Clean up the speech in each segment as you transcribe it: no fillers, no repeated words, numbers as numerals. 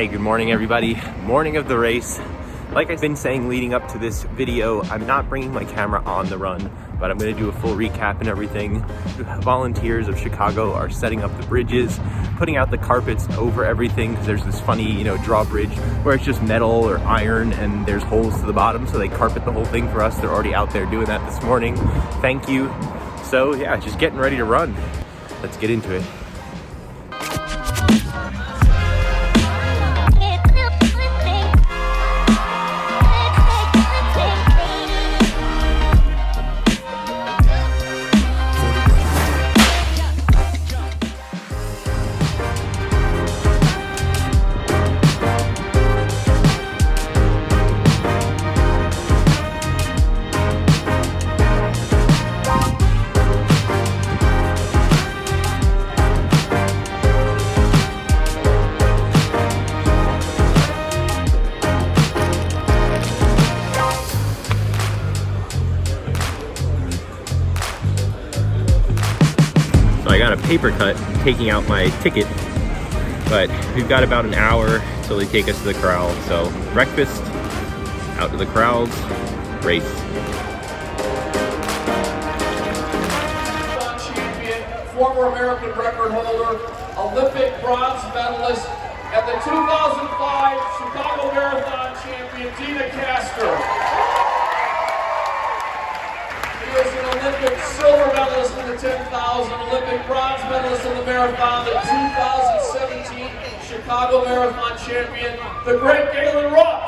Hey, good morning everybody. Morning of the race. Like I've been saying leading up to this video, I'm not bringing my camera on the run, but I'm going to do a full recap and everything. Volunteers of Chicago are setting up the bridges, putting out the carpets over everything because there's this funny, drawbridge where it's just metal or iron and there's holes to the bottom, so they carpet the whole thing for us. They're already out there doing that this morning. Thank you. So yeah, just getting ready to run. Let's get into it. I got a paper cut taking out my ticket, but we've got about an hour till they take us to the corral. So breakfast, out to the corrals, race. Champion, former American record holder, Olympic bronze medalist, and the 2005 Chicago Marathon champion, Deena Kastor. He is an Olympic silver medalist in the 10,000, Olympic bronze medalist in the marathon, the 2017 Chicago Marathon champion, the great Galen Rupp.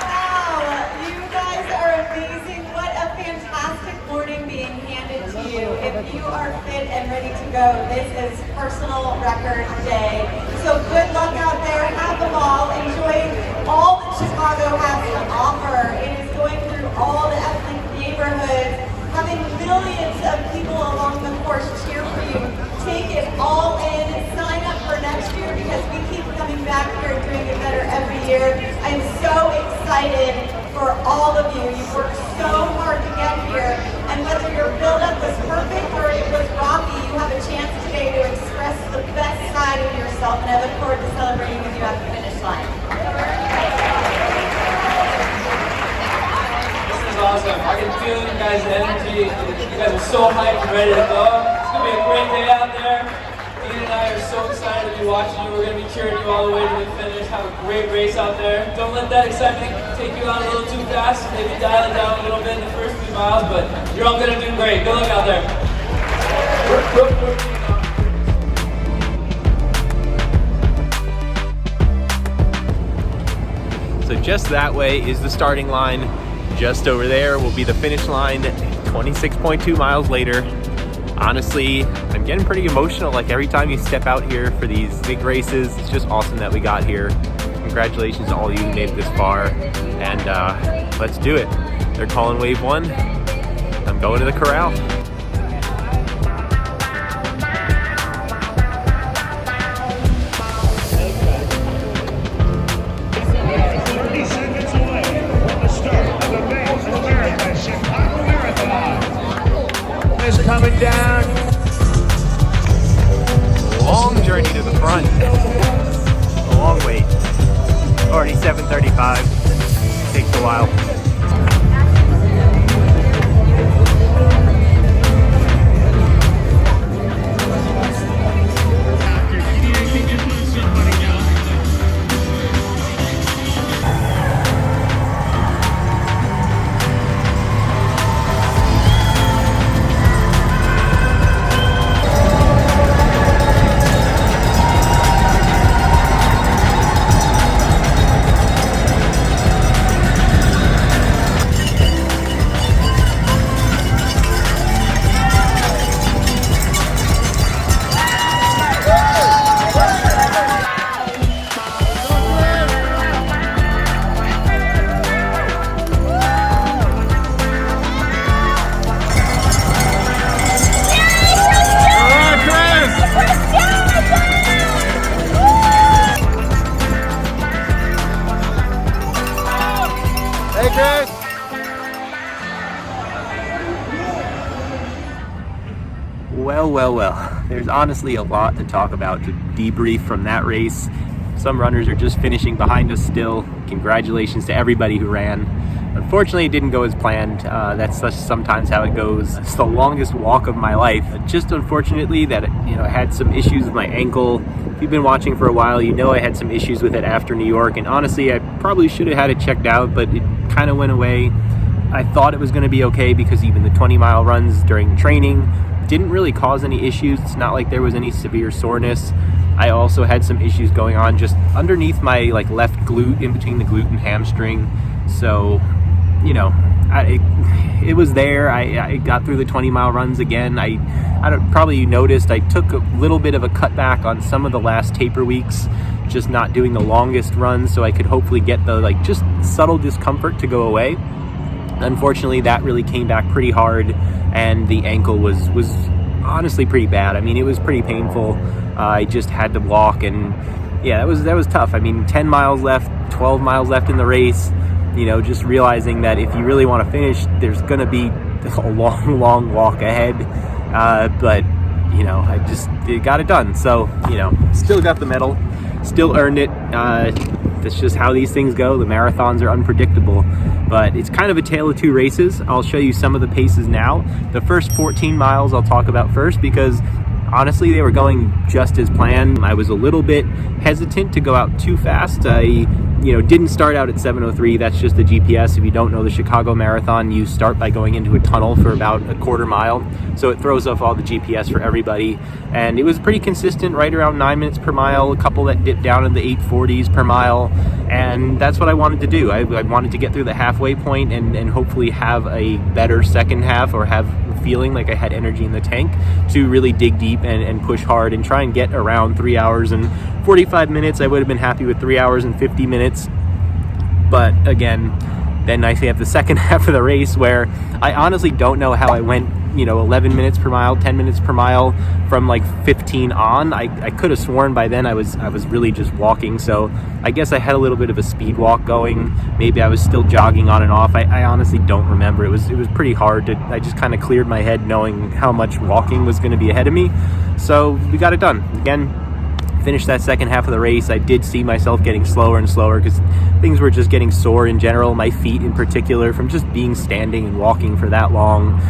Wow, you guys are amazing. What a fantastic morning being handed to you. If you are fit and ready to go, this is personal record day. So good luck out there. Have them all. Enjoy all that Chicago has to offer. It is going through all the ethnic neighborhoods, having millions of people along the course cheer for you. Take it all in. Sign up for next year because we keep coming back here and doing it better every year. I'm so excited for all of you. You've worked so hard to get here, and whether your build-up was perfect or it was rocky, you have a chance today to express the best side of yourself, and I look forward to celebrating with you at the finish line. This is awesome. I can feel you guys' energy. You guys are so hyped and ready to go. It's going to be a great day out there. Dean and I are so excited to be watching you. We're going to be cheering you all the way to the finish. Have a great race out there. Don't let that excitement take you out a little too fast. Maybe dial it down a little bit in the first few miles, but you're all going to do great. Good luck out there. So just that way is the starting line. Just over there will be the finish line 26.2 miles later. Honestly, I'm getting pretty emotional like every time you step out here for these big races. It's just awesome that we got here. Congratulations to all you who made it this far, and let's do it. They're calling wave one. I'm going to the corral. Coming down. Long journey to the front. A long wait. Already 7:35. Takes a while. Well, there's honestly a lot to talk about, to debrief from that race. Some runners are just finishing behind us still. Congratulations to everybody who ran. Unfortunately, it didn't go as planned. That's sometimes how it goes. It's the longest walk of my life. Just unfortunately that, I had some issues with my ankle. If you've been watching for a while, you know I had some issues with it after New York, and honestly, I probably should have had it checked out, but it kind of went away. I thought it was going to be okay because even the 20-mile runs during training didn't really cause any issues. It's not like there was any severe soreness. I also had some issues going on just underneath my left glute, in between the glute and hamstring. So, it was there. I got through the 20-mile runs again. Probably noticed I took a little bit of a cutback on some of the last taper weeks, just not doing the longest runs so I could hopefully get the just subtle discomfort to go away. Unfortunately, that really came back pretty hard, and the ankle was honestly pretty bad. I mean, it was pretty painful. I just had to walk, and yeah, that was tough. I mean, 10 miles left, 12 miles left in the race. Just realizing that if you really want to finish, there's going to be a long walk ahead. But I just got it done. So, still got the medal, still earned it. That's just how these things go. The marathons are unpredictable, but it's kind of a tale of two races. I'll show you some of the paces now. The first 14 miles I'll talk about first because honestly, they were going just as planned. I was a little bit hesitant to go out too fast. I didn't start out at 7:03. That's just the GPS. If you don't know the Chicago Marathon, you start by going into a tunnel for about a quarter mile. So it throws off all the GPS for everybody. And it was pretty consistent, right around 9 minutes per mile, a couple that dipped down in the 8:40s per mile. And that's what I wanted to do. I wanted to get through the halfway point and hopefully have a better second half, or have feeling like I had energy in the tank to really dig deep and push hard and try and get around 3 hours and 45 minutes. I would have been happy with 3 hours and 50 minutes. But again, then I have the second half of the race where I honestly don't know how I went 11 minutes per mile, 10 minutes per mile from 15 on. I could have sworn by then I was really just walking. So I guess I had a little bit of a speed walk going. Maybe I was still jogging on and off. I honestly don't remember. It was pretty hard I just kind of cleared my head knowing how much walking was going to be ahead of me. So we got it done. Again, finished that second half of the race. I did see myself getting slower and slower because things were just getting sore in general, my feet in particular, from just being standing and walking for that long.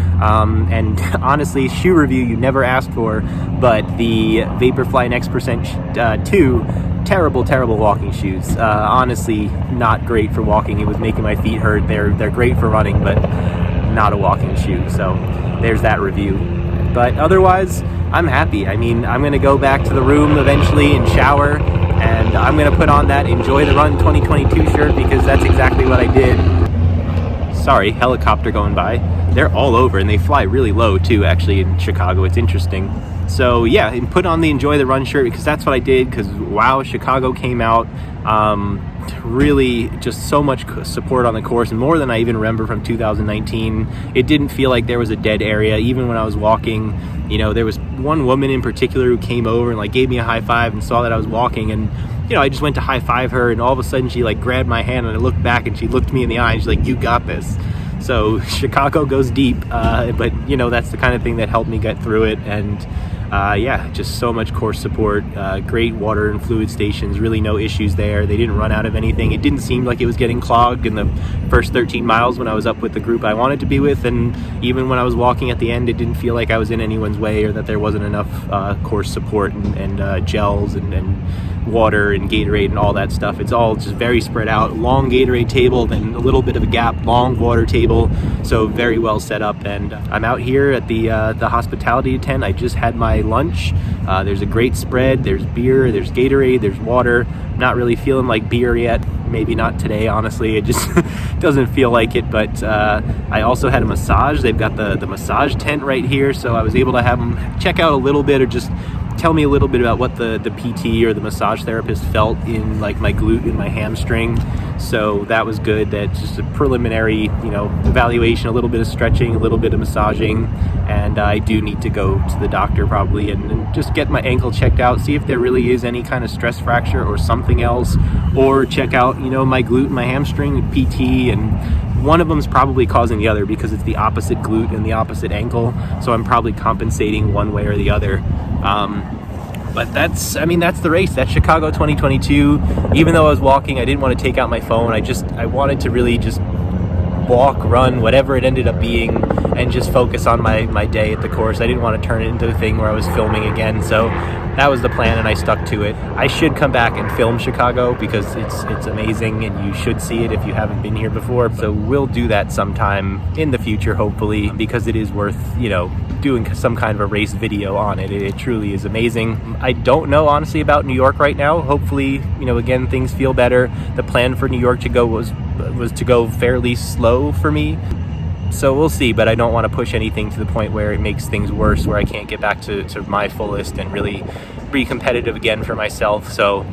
And honestly, shoe review you never asked for, but the Vaporfly Next% 2, terrible walking shoes. Honestly, not great for walking. It was making my feet hurt. They're great for running, but not a walking shoe. So there's that review. But otherwise, I'm happy. I mean, I'm going to go back to the room eventually and shower, and I'm going to put on that Enjoy the Run 2022 shirt because that's exactly what I did. Sorry, helicopter going by. They're all over, and they fly really low too, actually, in Chicago. It's interesting. So yeah, and put on the Enjoy the Run shirt because that's what I did, because wow, Chicago came out. Really just so much support on the course, and more than I even remember from 2019. It didn't feel like there was a dead area even when I was walking. There was one woman in particular who came over and gave me a high five and saw that I was walking, and I just went to high five her, and all of a sudden she grabbed my hand, and I looked back and she looked me in the eye and she's like, "You got this." So Chicago goes deep, but that's the kind of thing that helped me get through it. And just so much course support, great water and fluid stations, really no issues there. They didn't run out of anything. It didn't seem like it was getting clogged in the first 13 miles when I was up with the group I wanted to be with, and even when I was walking at the end, it didn't feel like I was in anyone's way or that there wasn't enough course support and gels and water and Gatorade and all that stuff. It's all just very spread out. Long Gatorade table, then a little bit of a gap, long water table, so very well set up. And I'm out here at the hospitality tent. I just had my lunch. There's a great spread. There's beer, there's Gatorade, there's water. Not really feeling like beer yet. Maybe not today, honestly. It just doesn't feel like it. But I also had a massage. They've got the massage tent right here, so I was able to have them check out a little bit, or just tell me a little bit about what the PT or the massage therapist felt in my glute and my hamstring. So that was good. That's just a preliminary, evaluation, a little bit of stretching, a little bit of massaging, and I do need to go to the doctor probably and just get my ankle checked out, see if there really is any kind of stress fracture or something else, or check out, my glute and my hamstring with PT and one of them's probably causing the other because it's the opposite glute and the opposite ankle, so I'm probably compensating one way or the other. But that's the race. That's Chicago 2022. Even though I was walking, I didn't want to take out my phone. I wanted to really just walk, run, whatever it ended up being, and just focus on my day at the course. I didn't want to turn it into a thing where I was filming again, so that was the plan and I stuck to it. I should come back and film Chicago because it's amazing and you should see it if you haven't been here before. So we'll do that sometime in the future, hopefully, because it is worth, doing some kind of a race video on it. It truly is amazing. I don't know honestly about New York right now. Hopefully, again, things feel better. The plan for New York to go was to go fairly slow for me. So we'll see, but I don't want to push anything to the point where it makes things worse, where I can't get back to my fullest and really be competitive again for myself. So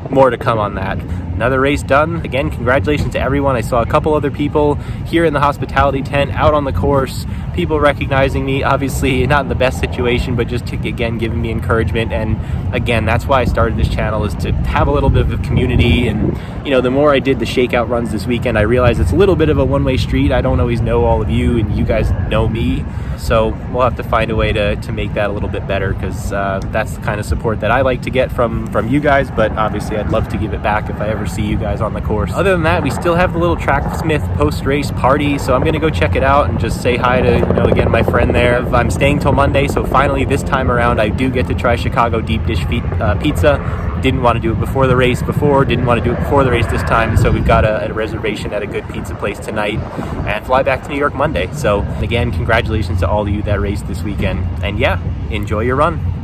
more to come on that. Another race done. Again, congratulations to everyone. I saw a couple other people here in the hospitality tent, out on the course, people recognizing me, obviously not in the best situation, but just again giving me encouragement. And again, that's why I started this channel, is to have a little bit of a community. And the more I did the shakeout runs this weekend, I realized it's a little bit of a one-way street. I don't always know all of you, and you guys know me, so we'll have to find a way to make that a little bit better, because that's the kind of support that I like to get from you guys. But obviously I'd love to give it back if I ever see you guys on the course. Other than that, we still have the little Tracksmith post-race party, so I'm gonna go check it out and just say hi to again my friend there. I'm staying till Monday, so finally this time around I do get to try Chicago deep dish pizza. Didn't want to do it before the race didn't want to do it before the race this time, so we've got a reservation at a good pizza place tonight and fly back to New York Monday. So again, congratulations to all of you that raced this weekend, and yeah, enjoy your run.